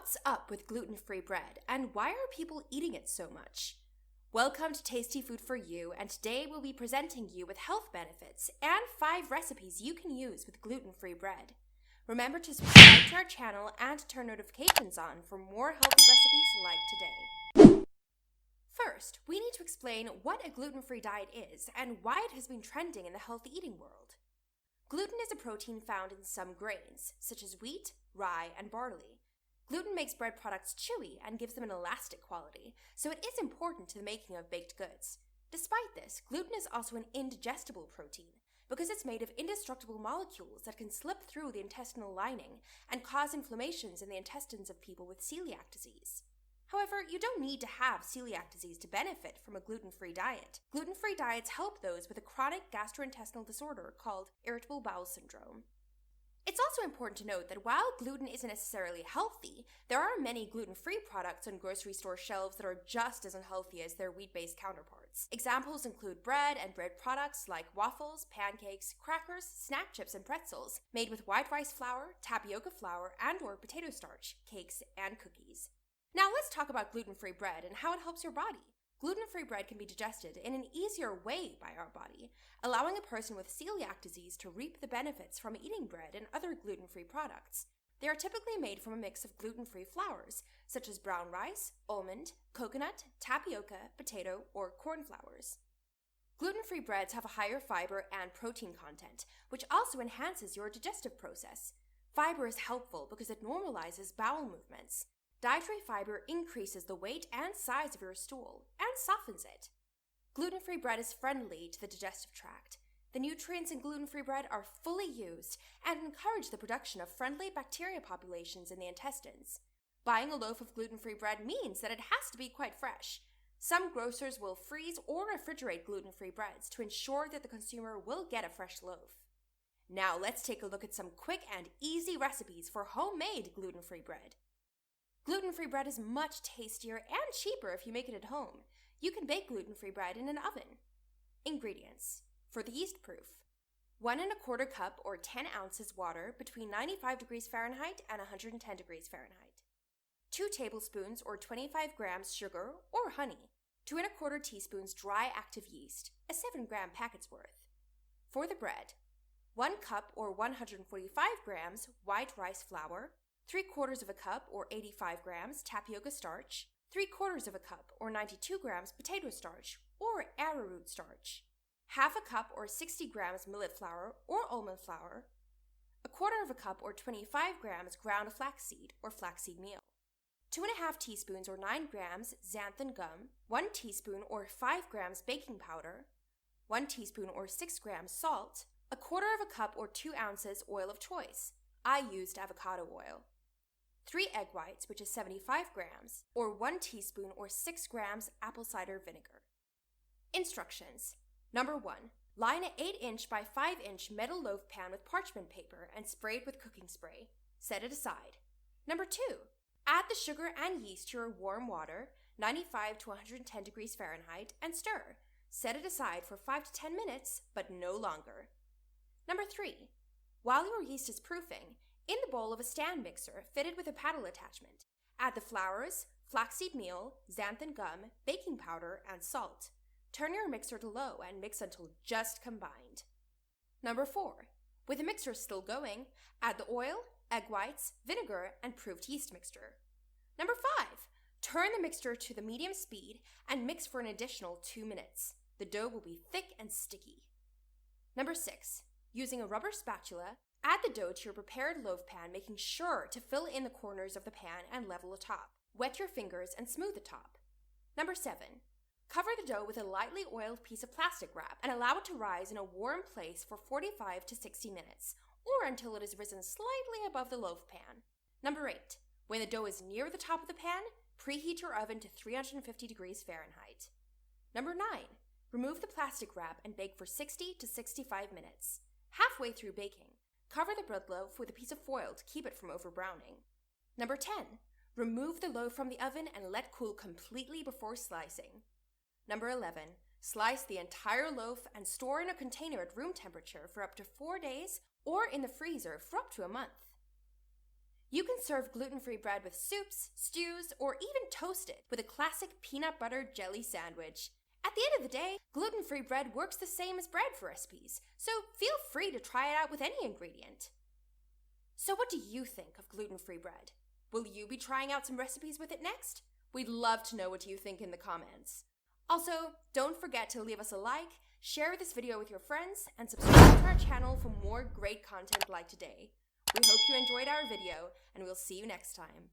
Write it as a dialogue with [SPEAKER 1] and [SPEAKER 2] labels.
[SPEAKER 1] What's up with gluten-free bread, and why are people eating it so much? Welcome to Tasty Food for You, and today we'll be presenting you with health benefits and 5 recipes you can use with gluten-free bread. Remember to subscribe to our channel and turn notifications on for more healthy recipes like today. First, we need to explain what a gluten-free diet is and why it has been trending in the healthy eating world. Gluten is a protein found in some grains, such as wheat, rye, and barley. Gluten makes bread products chewy and gives them an elastic quality, so it is important to the making of baked goods. Despite this, gluten is also an indigestible protein because it's made of indestructible molecules that can slip through the intestinal lining and cause inflammations in the intestines of people with celiac disease. However, you don't need to have celiac disease to benefit from a gluten-free diet. Gluten-free diets help those with a chronic gastrointestinal disorder called irritable bowel syndrome. It's also important to note that while gluten isn't necessarily healthy, there are many gluten-free products on grocery store shelves that are just as unhealthy as their wheat-based counterparts. Examples include bread and bread products like waffles, pancakes, crackers, snack chips, and pretzels made with white rice flour, tapioca flour, and/or potato starch, cakes, and cookies. Now let's talk about gluten-free bread and how it helps your body. Gluten-free bread can be digested in an easier way by our body, allowing a person with celiac disease to reap the benefits from eating bread and other gluten-free products. They are typically made from a mix of gluten-free flours, such as brown rice, almond, coconut, tapioca, potato, or corn flours. Gluten-free breads have a higher fiber and protein content, which also enhances your digestive process. Fiber is helpful because it normalizes bowel movements. Dietary fiber increases the weight and size of your stool and softens it. Gluten-free bread is friendly to the digestive tract. The nutrients in gluten-free bread are fully used and encourage the production of friendly bacteria populations in the intestines. Buying a loaf of gluten-free bread means that it has to be quite fresh. Some grocers will freeze or refrigerate gluten-free breads to ensure that the consumer will get a fresh loaf. Now let's take a look at some quick and easy recipes for homemade gluten-free bread. Gluten-free bread is much tastier and cheaper if you make it at home. You can bake gluten-free bread in an oven. Ingredients. For the yeast proof: 1 1/4 cup or 10 ounces water between 95 degrees Fahrenheit and 110 degrees Fahrenheit. 2 tablespoons or 25 grams sugar or honey. 2 1/4 teaspoons dry active yeast, a 7-gram packet's worth. For the bread: 1 cup or 145 grams white rice flour, 3/4 of a cup or 85 grams tapioca starch, 3/4 of a cup or 92 grams potato starch or arrowroot starch, half a cup or 60 grams millet flour or almond flour, 1/4 of a cup or 25 grams ground flaxseed or flaxseed meal, 2½ teaspoons or 9 grams xanthan gum, 1 teaspoon or 5 grams baking powder, 1 teaspoon or 6 grams salt, 1/4 of a cup or 2 ounces oil of choice. I used avocado oil. 3 egg whites, which is 75 grams, or 1 teaspoon or 6 grams apple cider vinegar. Instructions. Number 1. Line an 8-inch by 5-inch metal loaf pan with parchment paper and spray it with cooking spray. Set it aside. Number 2. Add the sugar and yeast to your warm water, 95 to 110 degrees Fahrenheit, and stir. Set it aside for 5 to 10 minutes, but no longer. Number 3. While your yeast is proofing, in the bowl of a stand mixer fitted with a paddle attachment, add the flours, flaxseed meal, xanthan gum, baking powder, and salt. Turn your mixer to low and mix until just combined. Number 4. With the mixer still going, add the oil, egg whites, vinegar, and proofed yeast mixture. Number 5. Turn the mixture to the medium speed and mix for an additional 2 minutes. The dough will be thick and sticky. Number 6. Using a rubber spatula, add the dough to your prepared loaf pan, making sure to fill in the corners of the pan and level the top. Wet your fingers and smooth the top. Number 7. Cover the dough with a lightly oiled piece of plastic wrap and allow it to rise in a warm place for 45 to 60 minutes, or until it has risen slightly above the loaf pan. Number 8. When the dough is near the top of the pan, preheat your oven to 350 degrees Fahrenheit. Number 9. Remove the plastic wrap and bake for 60 to 65 minutes. Halfway through baking, cover the bread loaf with a piece of foil to keep it from overbrowning. Number 10. Remove the loaf from the oven and let cool completely before slicing. Number 11. Slice the entire loaf and store in a container at room temperature for up to 4 days or in the freezer for up to a month. You can serve gluten-free bread with soups, stews, or even toast it with a classic peanut butter jelly sandwich. At the end of the day, gluten-free bread works the same as bread for recipes, so feel free to try it out with any ingredient. So what do you think of gluten-free bread? Will you be trying out some recipes with it next? We'd love to know what you think in the comments. Also, don't forget to leave us a like, share this video with your friends, and subscribe to our channel for more great content like today. We hope you enjoyed our video, and we'll see you next time.